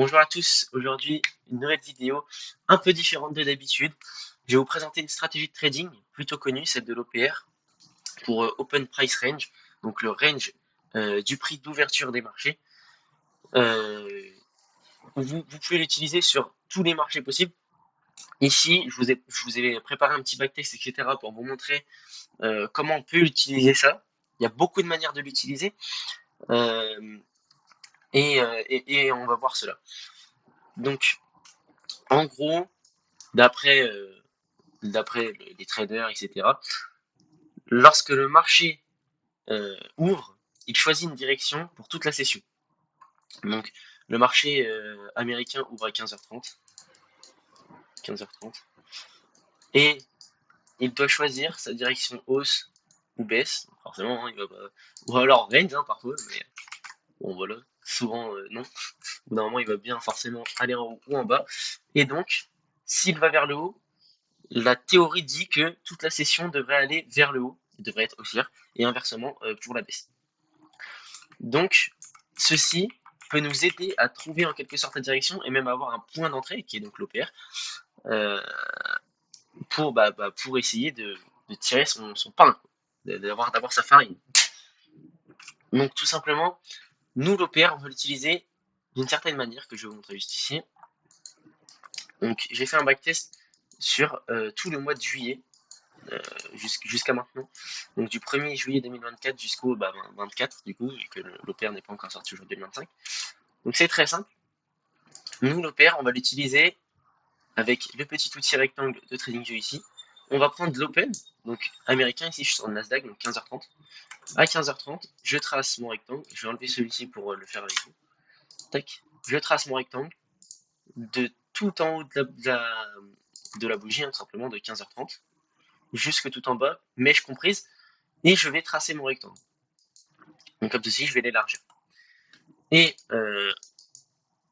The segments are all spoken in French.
Bonjour à tous, aujourd'hui une nouvelle vidéo un peu différente de d'habitude. Je vais vous présenter une stratégie de trading plutôt connue, celle de l'OPR, pour Open Price Range, donc le range du prix d'ouverture des marchés. Euh, vous pouvez l'utiliser sur tous les marchés possibles. Ici, je vous ai préparé un petit backtest, etc. pour vous montrer comment on peut utiliser ça. Il y a beaucoup de manières de l'utiliser euh, et on va voir cela. Donc, en gros, d'après les traders, etc. Lorsque le marché ouvre, il choisit une direction pour toute la session. Donc, le marché américain ouvre à 15h30. 15h30. Et il doit choisir sa direction hausse ou baisse. Forcément, hein, il va pas... Ou alors range, hein, parfois, mais bon, voilà. Souvent, non. Au bout d'un moment, il va bien forcément aller en haut ou en bas. Et donc, s'il va vers le haut, la théorie dit que toute la session devrait aller vers le haut, devrait être haussière, et inversement pour la baisse. Donc, ceci peut nous aider à trouver en quelque sorte la direction et même avoir un point d'entrée, qui est donc l'OPR, euh, pour essayer de tirer son pain, d'avoir sa farine. Donc, tout simplement, nous, l'OPR, on va l'utiliser d'une certaine manière que je vais vous montrer juste ici. Donc, j'ai fait un backtest sur tout le mois de juillet jusqu'à maintenant. Donc du 1er juillet 2024 jusqu'au 24 du coup, vu que l'OPR n'est pas encore sorti aujourd'hui le 25. Donc c'est très simple. Nous, l'OPR, on va l'utiliser avec le petit outil rectangle de TradingView ici. On va prendre l'open, donc américain, ici je suis sur le Nasdaq, donc 15h30. À 15h30, je trace mon rectangle. Je vais enlever celui-ci pour le faire avec vous. Tac. Je trace mon rectangle de tout en haut de la bougie, hein, tout simplement de 15h30, jusque tout en bas, mèche comprise, et je vais tracer mon rectangle. Donc comme ceci, je vais l'élargir. Et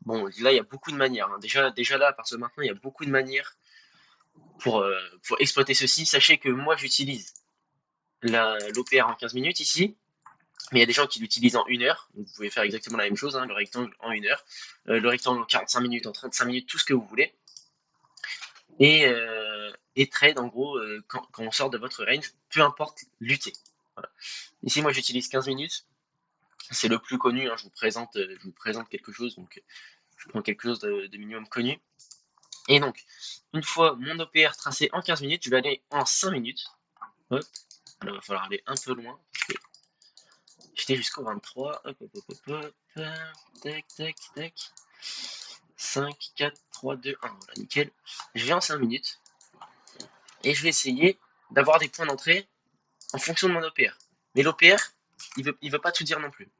bon, là, il y a beaucoup de manières, hein. Déjà là, à partir de maintenant, il y a beaucoup de manières pour exploiter ceci. Sachez que moi, j'utilise l'OPR en 15 minutes ici, mais il y a des gens qui l'utilisent en 1 heure. Donc vous pouvez faire exactement la même chose, hein, le rectangle en 1 heure, le rectangle en 45 minutes, en 35 minutes, tout ce que vous voulez. Et trade, en gros, quand on sort de votre range, peu importe l'UT. Voilà. Ici, moi, j'utilise 15 minutes. C'est le plus connu, hein, je vous présente quelque chose, donc je prends quelque chose de minimum connu. Et donc, une fois mon OPR tracé en 15 minutes, je vais aller en 5 minutes. Hop. Là, il va falloir aller un peu loin, parce que j'étais jusqu'au 23. Hop, hop, hop, hop, hop. Tac, tac, tac. 5, 4, 3, 2, 1. Voilà, nickel. Je vais en 5 minutes. Et je vais essayer d'avoir des points d'entrée en fonction de mon OPR. Mais l'OPR, il veut pas tout dire non plus.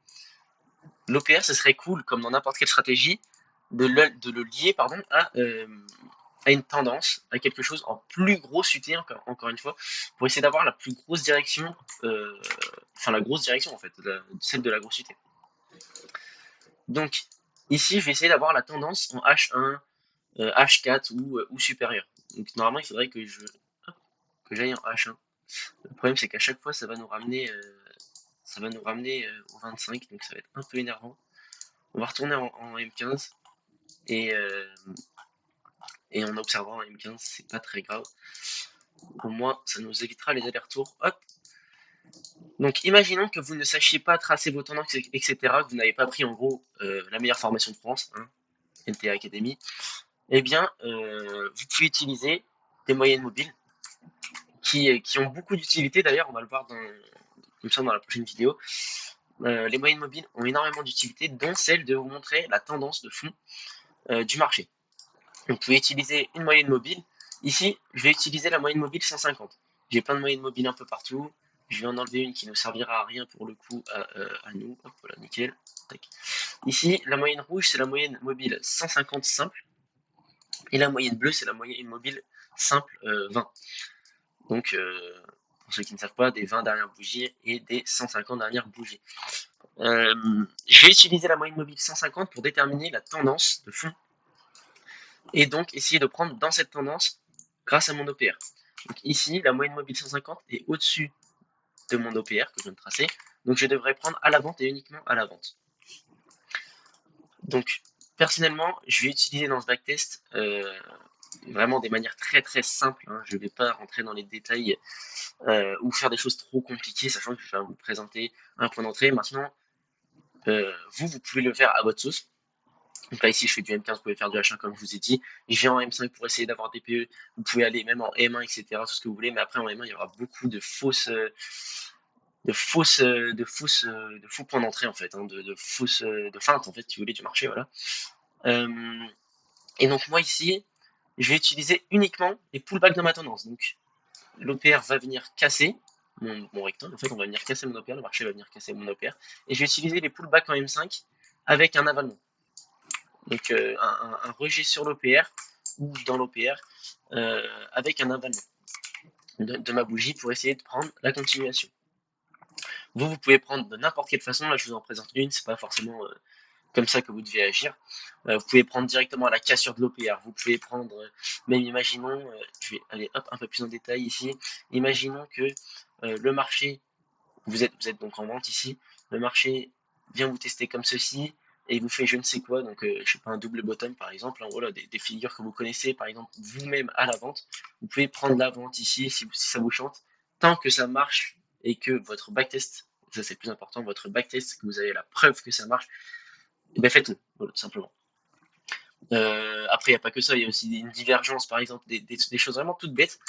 L'OPR, ce serait cool, comme dans n'importe quelle stratégie, de le lier à une tendance, à quelque chose en plus gros UT, encore une fois, pour essayer d'avoir la plus grosse direction, enfin la grosse direction en fait, celle de la grosse UT. Donc ici, je vais essayer d'avoir la tendance en H1, H4 ou supérieur. Donc normalement, il faudrait que j'aille en H1. Le problème, c'est qu'à chaque fois, ça va nous ramener au 25, donc ça va être un peu énervant. On va retourner en M15 et, euh, et en observant en M15, c'est pas très grave. Au moins, ça nous évitera les allers-retours. Hop. Donc, imaginons que vous ne sachiez pas tracer vos tendances, etc., que vous n'avez pas pris en gros la meilleure formation de France, hein, NTA Academy. Eh bien, vous pouvez utiliser des moyennes mobiles qui ont beaucoup d'utilité. D'ailleurs, on va le voir dans la prochaine vidéo. Les moyennes mobiles ont énormément d'utilité, dont celle de vous montrer la tendance de fond du marché. Donc, vous pouvez utiliser une moyenne mobile. Ici, je vais utiliser la moyenne mobile 150. J'ai plein de moyennes mobiles un peu partout. Je vais en enlever une qui ne servira à rien pour le coup à nous. Hop, voilà, nickel. Tac. Ici, la moyenne rouge, c'est la moyenne mobile 150 simple. Et la moyenne bleue, c'est la moyenne mobile simple 20. Donc, pour ceux qui ne savent pas, des 20 dernières bougies et des 150 dernières bougies. Je vais utiliser la moyenne mobile 150 pour déterminer la tendance de fond et donc essayer de prendre dans cette tendance grâce à mon OPR. Donc ici, la moyenne mobile 150 est au-dessus de mon OPR que je viens de tracer, donc je devrais prendre à la vente et uniquement à la vente. Donc personnellement, je vais utiliser dans ce backtest vraiment des manières très très simples, hein. Je ne vais pas rentrer dans les détails ou faire des choses trop compliquées, sachant que je vais vous présenter un point d'entrée. Maintenant, vous pouvez le faire à votre sauce. Donc là, ici, je fais du M15, vous pouvez faire du H1 comme je vous ai dit. Je viens en M5 pour essayer d'avoir des PE. Vous pouvez aller même en M1, etc. Tout ce que vous voulez. Mais après, en M1, il y aura beaucoup de faux points d'entrée, en fait. Hein, de feintes, en fait, si vous voulez, du marché. Voilà. Et donc, moi, ici, je vais utiliser uniquement les pullbacks de ma tendance. Donc, l'OPR va venir casser mon rectangle. En fait, on va venir casser mon OPR. Le marché va venir casser mon OPR. Et je vais utiliser les pullbacks en M5 avec un avalement. Donc un rejet sur l'OPR ou dans l'OPR avec un avalement de ma bougie pour essayer de prendre la continuation. Vous pouvez prendre de n'importe quelle façon. Là, je vous en présente une. C'est pas forcément comme ça que vous devez agir. Vous pouvez prendre directement à la cassure de l'OPR. Vous pouvez prendre, même imaginons, je vais aller hop, un peu plus en détail ici. Imaginons que le marché, vous êtes donc en vente ici, le marché vient vous tester comme ceci et il vous fait je ne sais quoi, donc je sais pas, un double bottom par exemple, hein, voilà, des figures que vous connaissez par exemple vous-même à la vente. Vous pouvez prendre la vente ici si ça vous chante, tant que ça marche et que votre backtest, ça c'est le plus important, votre backtest, que vous avez la preuve que ça marche, et bien faites-le, voilà, tout simplement. Après, il n'y a pas que ça, il y a aussi une divergence, par exemple, des choses vraiment toutes bêtes.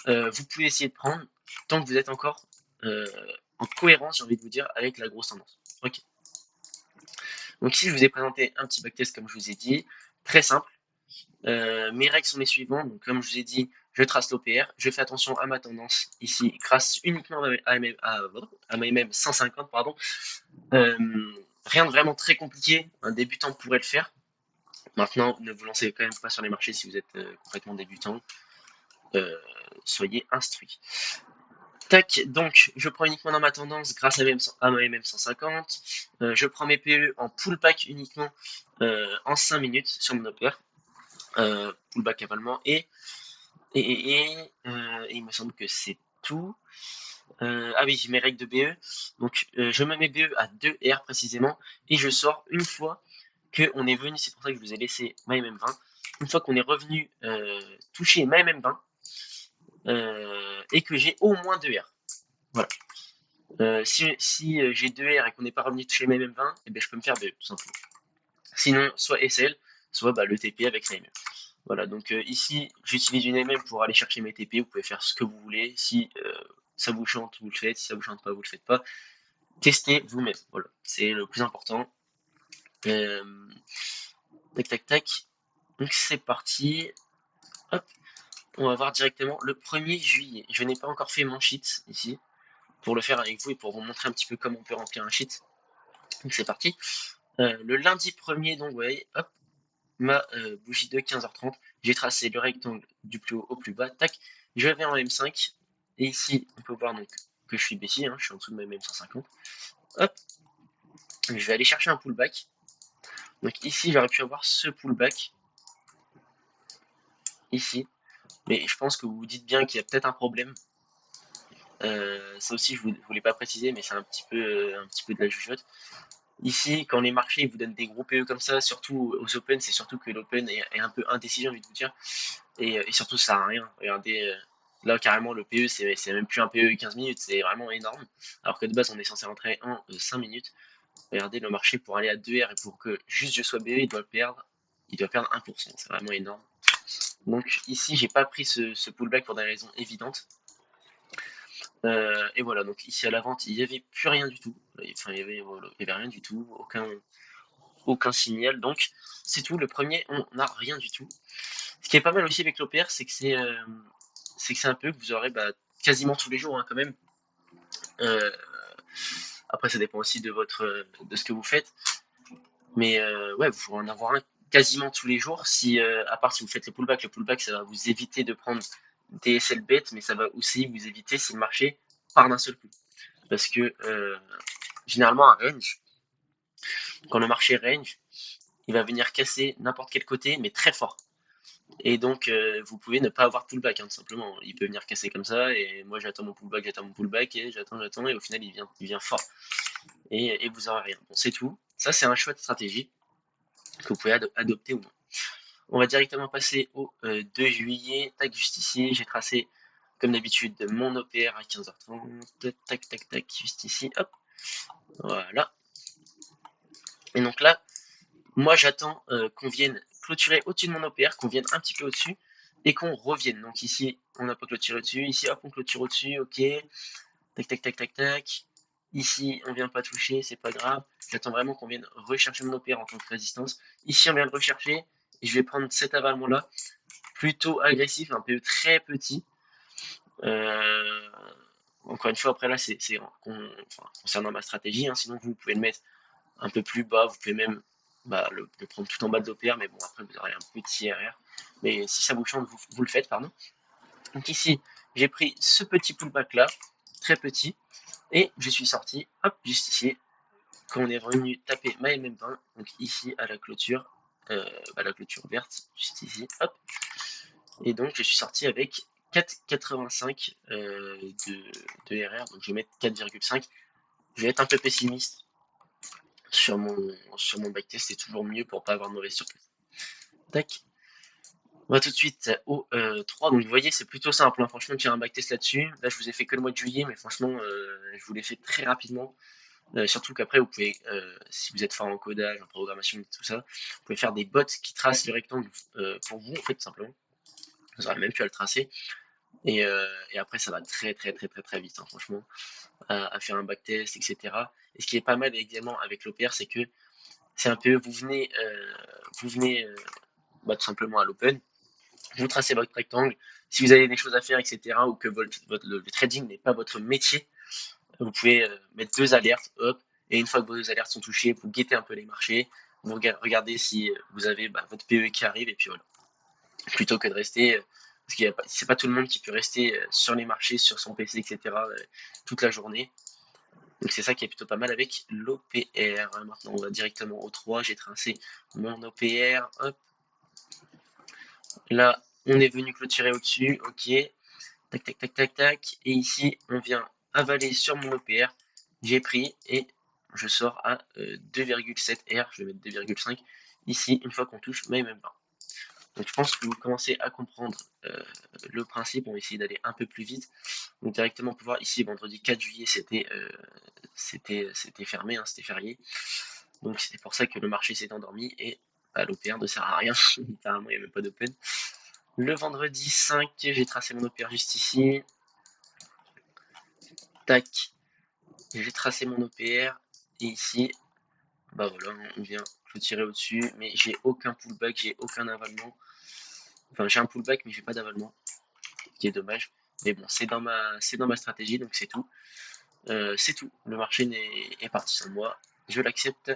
Vous pouvez essayer de prendre tant que vous êtes encore en cohérence, j'ai envie de vous dire, avec la grosse tendance. Ok. Donc ici, je vous ai présenté un petit backtest, comme je vous ai dit, très simple. Mes règles sont les suivantes. Donc, comme je vous ai dit, je trace l'OPR, je fais attention à ma tendance ici, grâce uniquement à ma MM 150, pardon. Rien de vraiment très compliqué, un débutant pourrait le faire. Maintenant, ne vous lancez quand même pas sur les marchés si vous êtes complètement débutant. Soyez instruit. Tac, donc je prends uniquement dans ma tendance grâce à ma MM150. Je prends mes PE en pullback uniquement en 5 minutes sur mon OPR. Pullback avalement. Et il me semble que c'est tout. Ah oui, j'ai mes règles de BE. Donc je mets mes BE à 2 R précisément. Et je sors une fois qu'on est venu, c'est pour ça que je vous ai laissé ma MM20. Une fois qu'on est revenu toucher ma MM20 et que j'ai au moins 2 R. Voilà. Si j'ai 2 R et qu'on n'est pas revenu toucher ma MM20, et bien je peux me faire BE tout simplement. Sinon, soit SL, soit le TP avec la MM. Voilà, donc ici, j'utilise une MM pour aller chercher mes TP. Vous pouvez faire ce que vous voulez. Si ça vous chante, vous le faites. Si ça vous chante pas, vous le faites pas. Testez vous-même. Voilà, c'est le plus important. Tac, tac, tac. Donc c'est parti. Hop, on va voir directement le 1er juillet. Je n'ai pas encore fait mon sheet ici pour le faire avec vous et pour vous montrer un petit peu comment on peut remplir un sheet. Donc c'est parti. Le lundi 1er, donc ouais, hop, ma bougie de 15h30. J'ai tracé le rectangle du plus haut au plus bas. Tac, je vais en M5. Et ici, on peut voir donc que je suis baissier, hein, je suis en dessous de ma M150. Hop, je vais aller chercher un pullback. Donc ici, j'aurais pu avoir ce pullback. Ici. Mais je pense que vous vous dites bien qu'il y a peut-être un problème. Ça aussi, je ne voulais pas préciser, mais c'est un petit peu de la jugeote. Ici, quand les marchés vous donnent des gros PE comme ça, surtout aux Open, c'est surtout que l'Open est un peu indécis, j'ai envie de vous dire. Et surtout, ça sert à rien. Regardez, là, carrément, le PE, c'est même plus un PE 15 minutes, c'est vraiment énorme. Alors que de base, on est censé rentrer en 5 minutes. Regardez, le marché, pour aller à 2R et pour que juste je sois BE, il doit perdre 1%. C'est vraiment énorme. Donc ici, j'ai pas pris ce pullback pour des raisons évidentes. Et voilà, donc ici à la vente, il n'y avait plus rien du tout. Enfin, il y avait rien du tout, aucun signal. Donc c'est tout. Le premier, on n'a rien du tout. Ce qui est pas mal aussi avec l'OPR, c'est que c'est un peu que vous aurez quasiment tous les jours, hein, quand même. Après, ça dépend aussi de ce que vous faites. Mais ouais, vous pourrez en avoir un quasiment tous les jours. Si, à part si vous faites le pullback, ça va vous éviter de prendre des SL bêtes, mais ça va aussi vous éviter si le marché part d'un seul coup. Parce que généralement, un range, quand le marché range, il va venir casser n'importe quel côté, mais très fort. Et donc, vous pouvez ne pas avoir pullback, hein, tout simplement. Il peut venir casser comme ça, et moi j'attends mon pullback, et j'attends, et au final il vient fort. Et vous aurez rien. Bon, c'est tout. Ça, c'est un choix de stratégie. que vous pouvez adopter ou non. On va directement passer au 2 juillet. Tac, juste ici, j'ai tracé comme d'habitude mon OPR à 15h30. Tac, tac, tac, juste ici, hop. Voilà. Et donc là, moi j'attends qu'on vienne clôturer au-dessus de mon OPR, qu'on vienne un petit peu au-dessus et qu'on revienne. Donc ici, on n'a pas clôturé au-dessus. Ici, hop, on clôture au-dessus, ok. Tac, tac, tac, tac, tac. Ici, on vient pas toucher, c'est pas grave. J'attends vraiment qu'on vienne rechercher mon OPR en tant que résistance. Ici, on vient le rechercher. Et je vais prendre cet avalement-là, plutôt agressif, un PE très petit. Encore une fois, après là, c'est concernant ma stratégie. Hein, sinon, vous pouvez le mettre un peu plus bas. Vous pouvez même le prendre tout en bas de l'OPR. Mais bon, après, vous aurez un petit RR. Mais si ça vous chante, vous le faites, pardon. Donc ici, j'ai pris ce petit pullback-là, très petit. Et je suis sorti, hop, juste ici, quand on est revenu taper ma MM20, donc ici à la clôture verte, juste ici, hop. Et donc je suis sorti avec 4,85 de RR, donc je vais mettre 4,5. Je vais être un peu pessimiste sur mon backtest, c'est toujours mieux pour pas avoir de mauvaise surprise. Tac. On va tout de suite au 3, donc vous voyez c'est plutôt simple, hein. Franchement tirer un backtest là-dessus. Là je vous ai fait que le mois de juillet, mais franchement je vous l'ai fait très rapidement. Surtout qu'après, vous pouvez, si vous êtes fort en codage, en programmation, tout ça, vous pouvez faire des bots qui tracent le rectangle pour vous, en fait, tout simplement. Vous n'aurez même plus à le tracer. Et après, ça va très, très, très, très, très vite, hein, franchement, à faire un backtest, etc. Et ce qui est pas mal également avec l'OPR, c'est que c'est un peu, vous venez tout simplement à l'open, vous tracez votre rectangle. Si vous avez des choses à faire, etc., ou que le trading n'est pas votre métier, vous pouvez mettre 2 alertes, hop, et une fois que vos 2 alertes sont touchées, vous guettez un peu les marchés, vous regardez si vous avez votre PE qui arrive, et puis voilà. Plutôt que de rester, parce que c'est pas tout le monde qui peut rester sur les marchés, sur son PC, etc., toute la journée. Donc c'est ça qui est plutôt pas mal avec l'OPR. Maintenant, on va directement au 3, j'ai tracé mon OPR, hop. Là, on est venu clôturer au-dessus, ok. Tac, tac, tac, tac, tac. Et ici, on vient avaler sur mon OPR. J'ai pris et je sors à 2,7 R. Je vais mettre 2,5 ici une fois qu'on touche ma MM20. Donc je pense que vous commencez à comprendre le principe. On va essayer d'aller un peu plus vite. Donc directement pour voir ici, vendredi 4 juillet, c'était fermé, hein, c'était férié. Donc c'est pour ça que le marché s'est endormi et l'OPR ne sert à rien. Littéralement, il n'y a même pas d'open. Le vendredi 5, j'ai tracé mon OPR juste ici. Tac, j'ai tracé mon OPR et ici, voilà, on vient clôturer au-dessus, mais j'ai aucun pullback, j'ai aucun avalement. Enfin, j'ai un pullback, mais j'ai pas d'avalement, ce qui est dommage. Mais bon, c'est dans ma stratégie, donc c'est tout. C'est tout. Le marché est parti sans moi. Je l'accepte.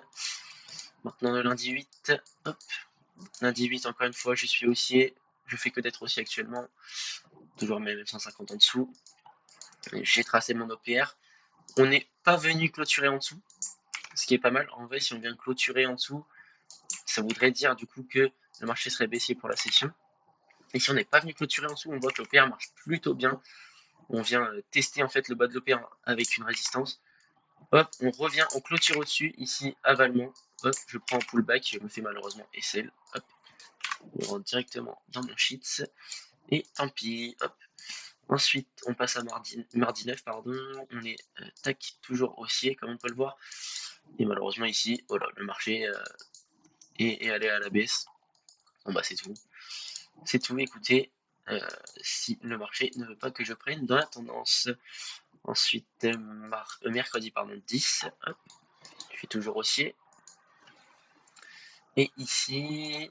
Maintenant, le lundi 8, hop. Lundi 8, encore une fois, je suis haussier. Je fais que d'être haussier actuellement. Toujours même 150 en dessous. J'ai tracé mon OPR. On n'est pas venu clôturer en dessous, ce qui est pas mal. En vrai, si on vient clôturer en dessous, ça voudrait dire du coup que le marché serait baissier pour la session. Et si on n'est pas venu clôturer en dessous, on voit que l'OPR marche plutôt bien. On vient tester en fait le bas de l'OPR avec une résistance. Hop, on revient, on clôture au-dessus, ici avalement. Hop, je prends un pullback, je me fais malheureusement SL. Hop, on rentre directement dans mon sheets. Et tant pis, hop. Ensuite, on passe à mardi 9, pardon. On est tac, toujours haussier, comme on peut le voir. Et malheureusement ici, voilà, le marché est allé à la baisse. Bon bah c'est tout. C'est tout, écoutez, si le marché ne veut pas que je prenne dans la tendance. Ensuite, mercredi, pardon, 10, hop, je suis toujours haussier. Et ici,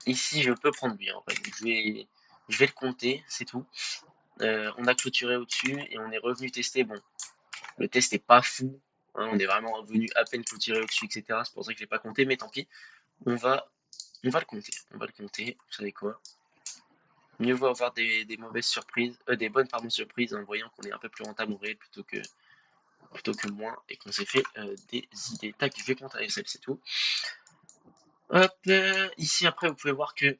je peux prendre bien, en fait. Donc, je vais le compter, c'est tout. On a clôturé au-dessus et on est revenu tester. Bon, le test n'est pas fou, hein, on est vraiment revenu à peine clôturer au-dessus, etc. C'est pour ça que je l'ai pas compté, mais tant pis. On va le compter. On va le compter. Vous savez quoi? Mieux vaut avoir des mauvaises surprises, des bonnes surprises en voyant qu'on est un peu plus rentable en réel plutôt que moins et qu'on s'est fait des idées. Tac, je vais compter ASL, c'est tout. Hop, ici après vous pouvez voir que,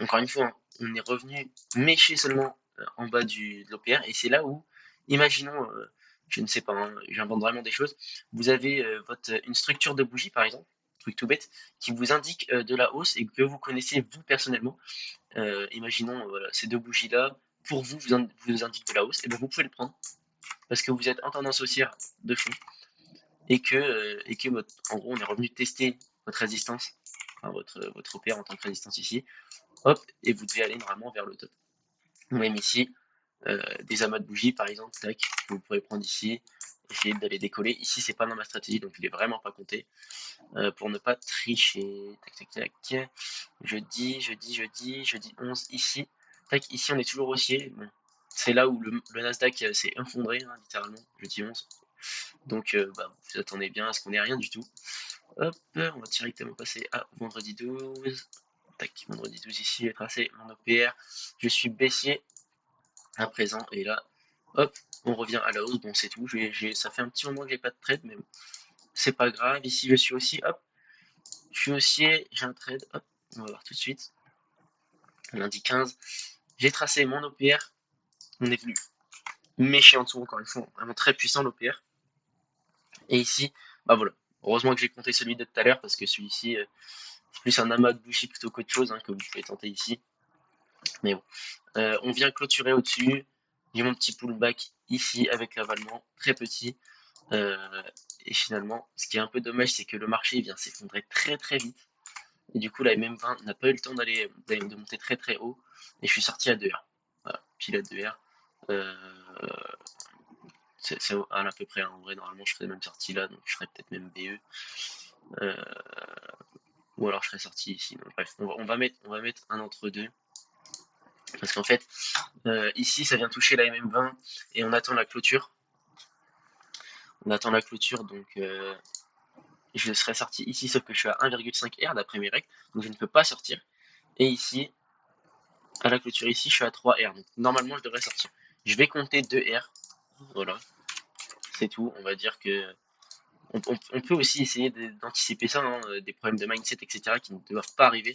encore une fois, on est revenu mécher seulement en bas de l'OPR et c'est là où, imaginons, je ne sais pas, hein, j'invente vraiment des choses, vous avez une structure de bougie par exemple, truc tout bête, qui vous indique de la hausse et que vous connaissez vous personnellement. Imaginons, voilà, ces deux bougies-là, pour vous, vous indiquent de la hausse, et bien vous pouvez le prendre, parce que vous êtes en tendance haussière de fond, et que en gros, on est revenu tester votre résistance, enfin votre OPR en tant que résistance ici, hop, et vous devez aller normalement vers le top. Même ici, des amas de bougies par exemple, tac, vous pourrez prendre ici, essayer d'aller décoller. Ici, c'est pas dans ma stratégie, donc il est vraiment pas compté. Pour ne pas tricher. Tac, tac, tac. Jeudi 11 ici. Tac, ici on est toujours haussier. Bon, c'est là où le Nasdaq s'est effondré, hein, littéralement, jeudi 11. Donc vous attendez bien à ce qu'on ait rien du tout. Hop, on va directement passer à vendredi 12. Tac, vendredi 12 ici, j'ai tracé mon OPR. Je suis baissier à présent, et là, hop, on revient à la hausse. Bon, c'est tout. Ça fait un petit moment que j'ai pas de trade, mais bon, c'est pas grave. Ici, je suis aussi, hop, je suis haussier, j'ai un trade, hop, on va voir tout de suite. Lundi 15, j'ai tracé mon OPR, on est venu mécher en dessous encore une fois, vraiment très puissant l'OPR. Et ici, bah voilà, heureusement que j'ai compté celui de tout à l'heure parce que celui-ci, c'est plus un amas de bougies plutôt qu'autre chose hein, que vous pouvez tenter ici. Mais bon, on vient clôturer au-dessus, j'ai mon petit pullback ici avec l'avalement très petit. Et finalement, ce qui est un peu dommage, c'est que le marché vient s'effondrer très très vite. Et du coup, la MM20 n'a pas eu le temps de monter très très haut. Et je suis sorti à 2R. Voilà, pile à 2R. C'est à peu près, hein. En vrai, normalement, je serais même sorti là, donc je serais peut-être même BE. Ou alors je serais sorti ici. Donc, bref, on va mettre un entre deux. Parce qu'en fait, ici, ça vient toucher la MM20 et on attend la clôture. On attend la clôture, donc je serais sorti ici, sauf que je suis à 1,5 R d'après mes règles, donc je ne peux pas sortir. Et ici, à la clôture ici, je suis à 3 R, donc normalement je devrais sortir. Je vais compter 2 R, voilà, c'est tout. On va dire que on peut aussi essayer d'anticiper ça, hein, des problèmes de mindset, etc., qui ne doivent pas arriver.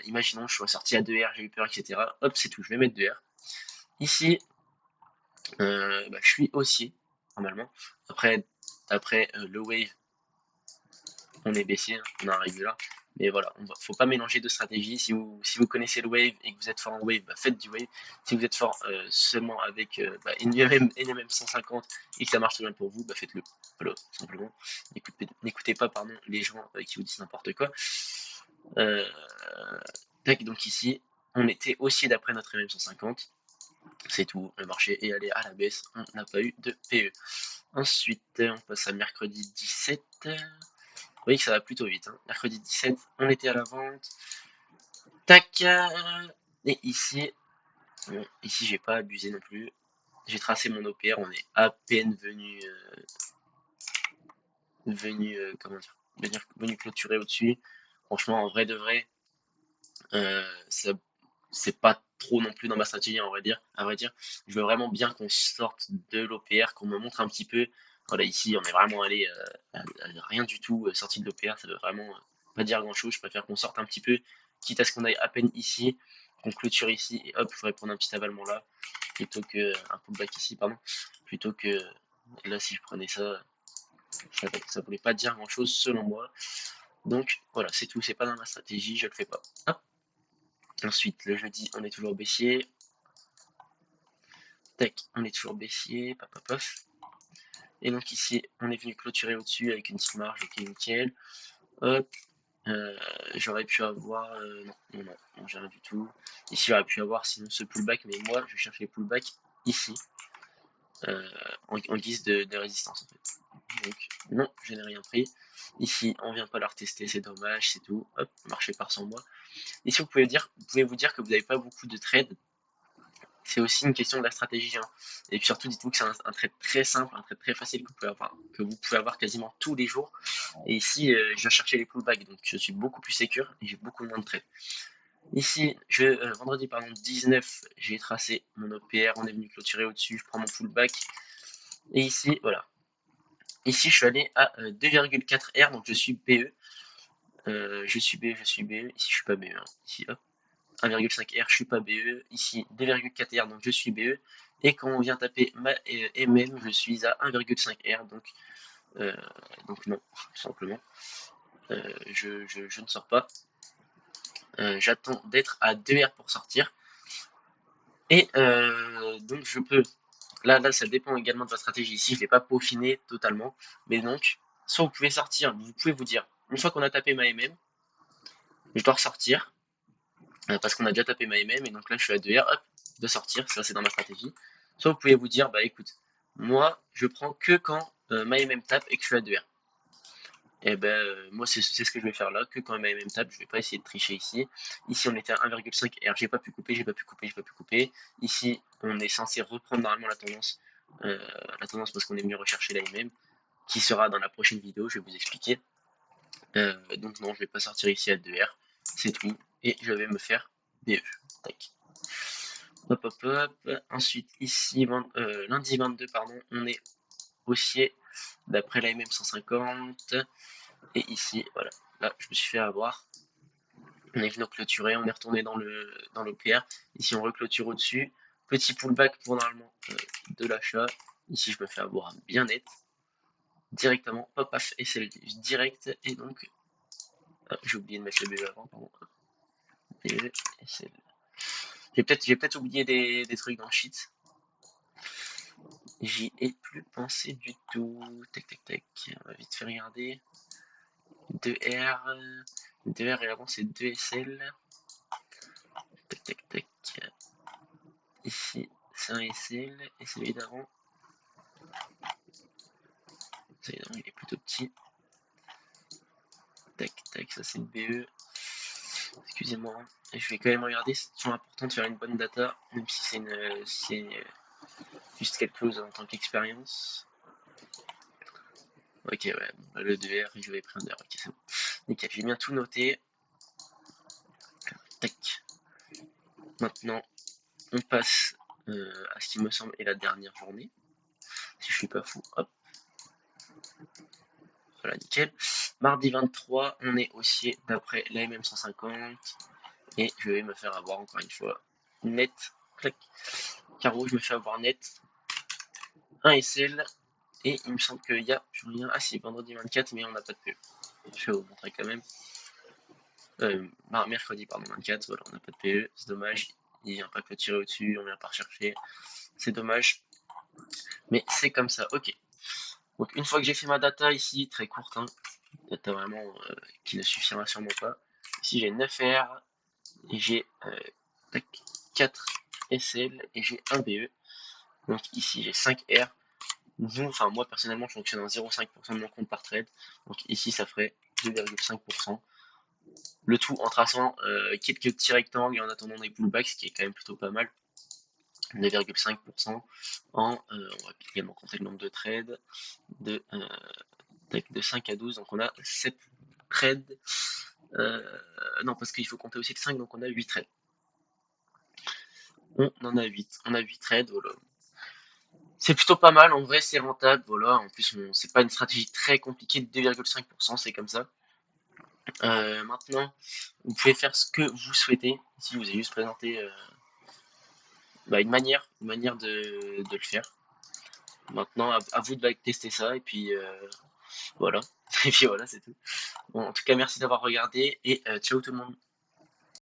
Imaginons, je suis sorti à 2 R, j'ai eu peur, etc. Hop, c'est tout, je vais mettre 2 R. Ici, je suis haussier, normalement. Après le wave, on est baissier, hein, on arrive là. Mais voilà, faut pas mélanger deux stratégies. Si vous connaissez le wave et que vous êtes fort en wave, faites du wave. Si vous êtes fort seulement avec NMM 150 et que ça marche bien pour vous, faites-le. Voilà, simplement. N'écoutez pas les gens qui vous disent n'importe quoi. Tac, donc ici, on était haussier d'après notre MM 150. C'est tout, le marché est allé à la baisse, on n'a pas eu de PE. Ensuite, on passe à mercredi 17. Vous voyez que ça va plutôt vite. Hein. Mercredi 17, on était à la vente. Tac. Et ici, bon, ici j'ai pas abusé non plus. J'ai tracé mon OPR, on est à peine comment dire, venu clôturer au-dessus. Franchement, en vrai de vrai, c'est pas trop non plus dans ma stratégie, à vrai dire. Je veux vraiment bien qu'on sorte de l'OPR, qu'on me montre un petit peu. Voilà, ici, on est vraiment allé à rien du tout sorti de l'OPR, ça veut vraiment pas dire grand-chose. Je préfère qu'on sorte un petit peu, quitte à ce qu'on aille à peine ici, qu'on clôture ici, et hop, je pourrais prendre un petit avalement là, plutôt que un pullback ici, pardon, plutôt que là, si je prenais ça, ça voulait pas dire grand-chose selon moi. Donc voilà, c'est tout, c'est pas dans ma stratégie, je le fais pas. Hop. Ensuite, le jeudi, on est toujours baissier. Tac, on est toujours baissier, paf paf paf. Et donc ici, on est venu clôturer au-dessus avec une petite marge, ok, nickel. Hop, j'aurais pu avoir, non, j'ai rien du tout. Ici, j'aurais pu avoir sinon ce pullback, mais moi, je cherche les pullbacks ici, en guise de résistance en fait. Donc non, je n'ai rien pris. Ici, on vient pas la retester, c'est dommage, c'est tout. Hop, marché part sans moi. Ici, vous pouvez vous dire que vous n'avez pas beaucoup de trades. C'est aussi une question de la stratégie. Hein. Et puis surtout, dites-vous que c'est un trade très simple, un trade très facile que vous pouvez avoir quasiment tous les jours. Et ici, je viens chercher les pullbacks, donc je suis beaucoup plus sécure et j'ai beaucoup moins de trades. Ici, vendredi 19, j'ai tracé mon OPR, on est venu clôturer au-dessus, je prends mon pullback. Et ici, voilà. Ici, je suis allé à 2,4 R, donc je suis BE. Je suis BE. Ici, je suis pas BE. Hein. Ici, hop. 1,5 R, je suis pas BE. Ici, 2,4 R, donc je suis BE. Et quand on vient taper ma MM, je suis à 1,5 R, donc Donc non, tout simplement. Je ne sors pas. J'attends d'être à 2 R pour sortir. Et donc je peux. Là, ça dépend également de votre stratégie. Ici, je ne l'ai pas peaufiné totalement. Mais donc, soit vous pouvez sortir, vous pouvez vous dire, une fois qu'on a tapé ma MM, je dois ressortir. Parce qu'on a déjà tapé ma MM. Et donc là, je suis à 2 R, hop, de sortir. Ça, c'est dans ma stratégie. Soit vous pouvez vous dire, bah écoute, moi, je prends que quand ma MM tape et que je suis à 2 R. Et ben moi c'est ce que je vais faire là, que quand même tape, je vais pas essayer de tricher ici. Ici on était à 1,5 R, j'ai pas pu couper, j'ai pas pu couper, j'ai pas pu couper. Ici on est censé reprendre normalement la tendance parce qu'on est venu rechercher la MM, qui sera dans la prochaine vidéo, je vais vous expliquer. Donc non, je vais pas sortir ici à 2R, c'est tout. Et je vais me faire BE. Tac. Hop hop hop. Ensuite ici, lundi 22, pardon, on est haussier d'après la MM 150. Et ici, voilà, là je me suis fait avoir. On est venu clôturer, on est retourné dans l'OPR. Ici on reclôture au-dessus. Petit pullback pour normalement de l'achat. Ici je me fais avoir bien net. Directement, hop, paf, et c'est direct. Et donc, j'ai oublié de mettre le BE avant, pardon. BE, SL. J'ai peut-être oublié des trucs dans le sheet. J'y ai plus pensé du tout. Tac, tac, tac. On va vite faire regarder. 2R. 2R et avant c'est 2SL. Tac, tac, tac. Ici, c'est un SL. Et celui d'avant. Celui d'avant, il est plutôt petit. Tac, tac, ça c'est une BE. Excusez-moi. Je vais quand même regarder. C'est toujours important de faire une bonne data. Même si c'est juste quelque chose en tant qu'expérience. Ok, ouais. Le 2R, je vais prendre. Ok, c'est bon. Nickel, j'ai bien tout noté. Tac. Maintenant, on passe à ce qui me semble est la dernière journée. Si je suis pas fou, hop. Voilà, nickel. Mardi 23, on est haussier d'après la MM 150. Et je vais me faire avoir encore une fois. Net. Clac. Carreau, je me fais avoir net. Un SL. Et il me semble qu'il y a rien. Ah si, vendredi 24, mais on n'a pas de PE. Je vais vous montrer quand même. Mercredi, pardon, 24, voilà, on n'a pas de PE. C'est dommage. Il vient pas clôturer au-dessus, on vient pas rechercher. C'est dommage. Mais c'est comme ça, ok. Donc une fois que j'ai fait ma data ici, très courte, hein, data vraiment qui ne suffira sûrement pas. Ici j'ai 9 R et j'ai 4 SL et j'ai un BE. Donc ici j'ai 5 R. Enfin moi personnellement je fonctionne en 0,5% de mon compte par trade. Donc ici ça ferait 2,5%. Le tout en traçant quelques petits rectangles et en attendant des pullbacks, ce qui est quand même plutôt pas mal. 9,5% on va également compter le nombre de trades de 5 à 12, donc on a 7 trades. Non, parce qu'il faut compter aussi le 5, donc on a 8 trades. On en a 8. On a 8 trades, voilà. C'est plutôt pas mal, en vrai c'est rentable, voilà. En plus, c'est pas une stratégie très compliquée de 2,5%, c'est comme ça. Maintenant, vous pouvez faire ce que vous souhaitez. Ici, je vous ai juste présenté une manière de le faire. Maintenant, à vous de tester ça, et puis voilà. Et puis voilà, c'est tout. Bon, en tout cas, merci d'avoir regardé, et ciao tout le monde.